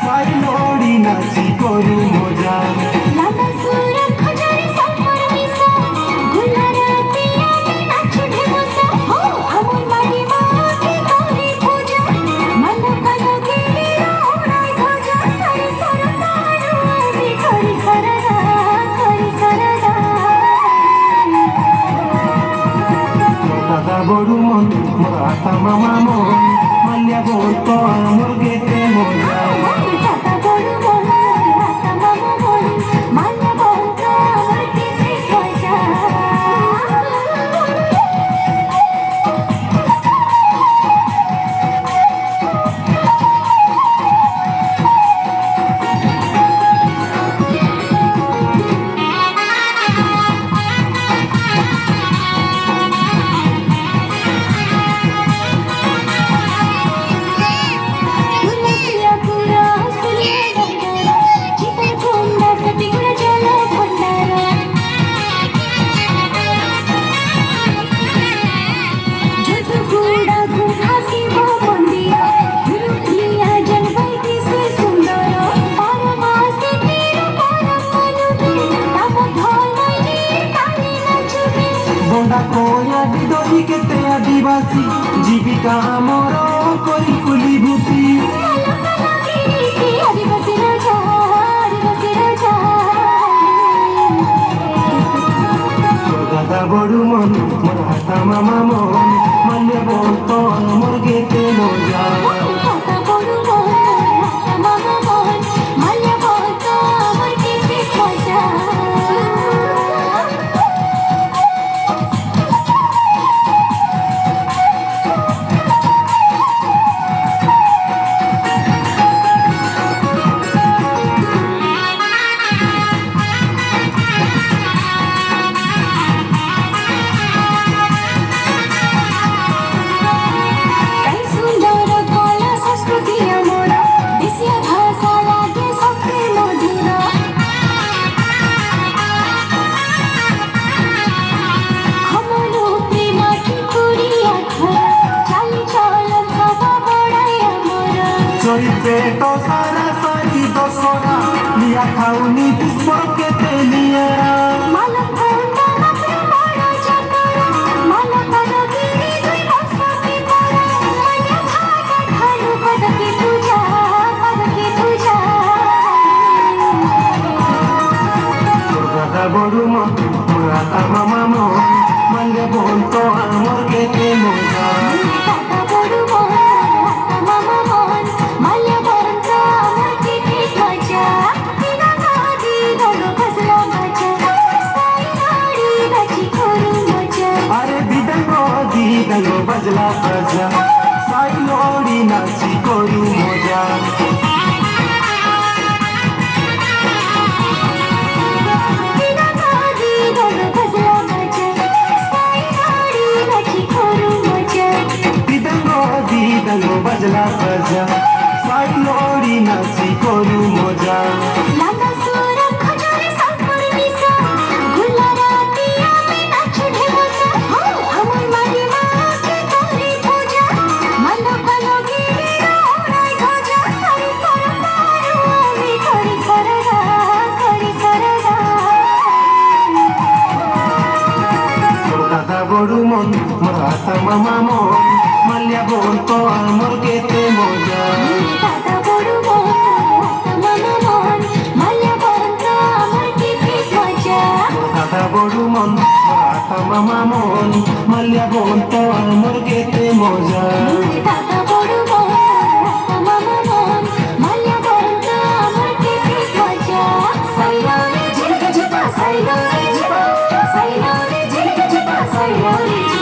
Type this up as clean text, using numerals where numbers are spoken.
সাইলোড়ি নাচি করু মজা লালা সুর খজারে সাপর মিশা গুলারাতে আমি নাচু ঢেমসা হো আমন মাটি মাকে করে পূজা মালা কালো গিরি ওড়াই খজা তারি তর তারু আমি করি সারাদা দাদা বড়ু মন মোর আতা মামা মন মাল্যা বলতো আমার গেতে মজা দাদা বড় বড় রাতা মামা বল মালা বলতো আমার কেতে খজা বন্ডা কয়া দিদি কেতে আদিবাসী জীবিকা আমার করি কুলি ভূতি দাদা বড়ু মন মোর হাতা মামা মন মাল্যা বলতো আমার গেতে মজা পেট সারা সারি দশরা লিয়া খাউনি পুষ্পর কেতে নিয়েরা দাদা বড়ু মন মোর আতা মামা মন মাল্যা বলতো আমার কেতে মজা দিদাঙ্গো বাজলা বাজা সাইলোড়ি নাচি করু মজা দিদাঙ্গো বাজলা বাজা সাইলোড়ি নাচি করু মজা লালা সুর খজারে সাপর মিশা গুলারাতে আমি নাচু ঢেমসা হো আমন মাটি মাকে করে পূজা মালা কালো গিরি ওড়াই খজা তারি তর তারু আমি করি সারাদা দাদা বড়ু মন মোর আতা মামা মন মাল্যা বলতো আমার গেতে মজা দাদা বড় বড় রাতা মামা বল মালা বলতো আমার কেতে খজা দাদা বড়ু মন মোর আতা মামা মন মাল্যা বলতো আমার গেতে মজা দাদা বড় বড় রাতা মামা বল মালা বলতো আমার কেতে খজা সাইলোরে ঝিলকা ঝিপা সাইলোরে ঝিপা সাইলোরে ঝিলকা ঝিপা সাইলোরে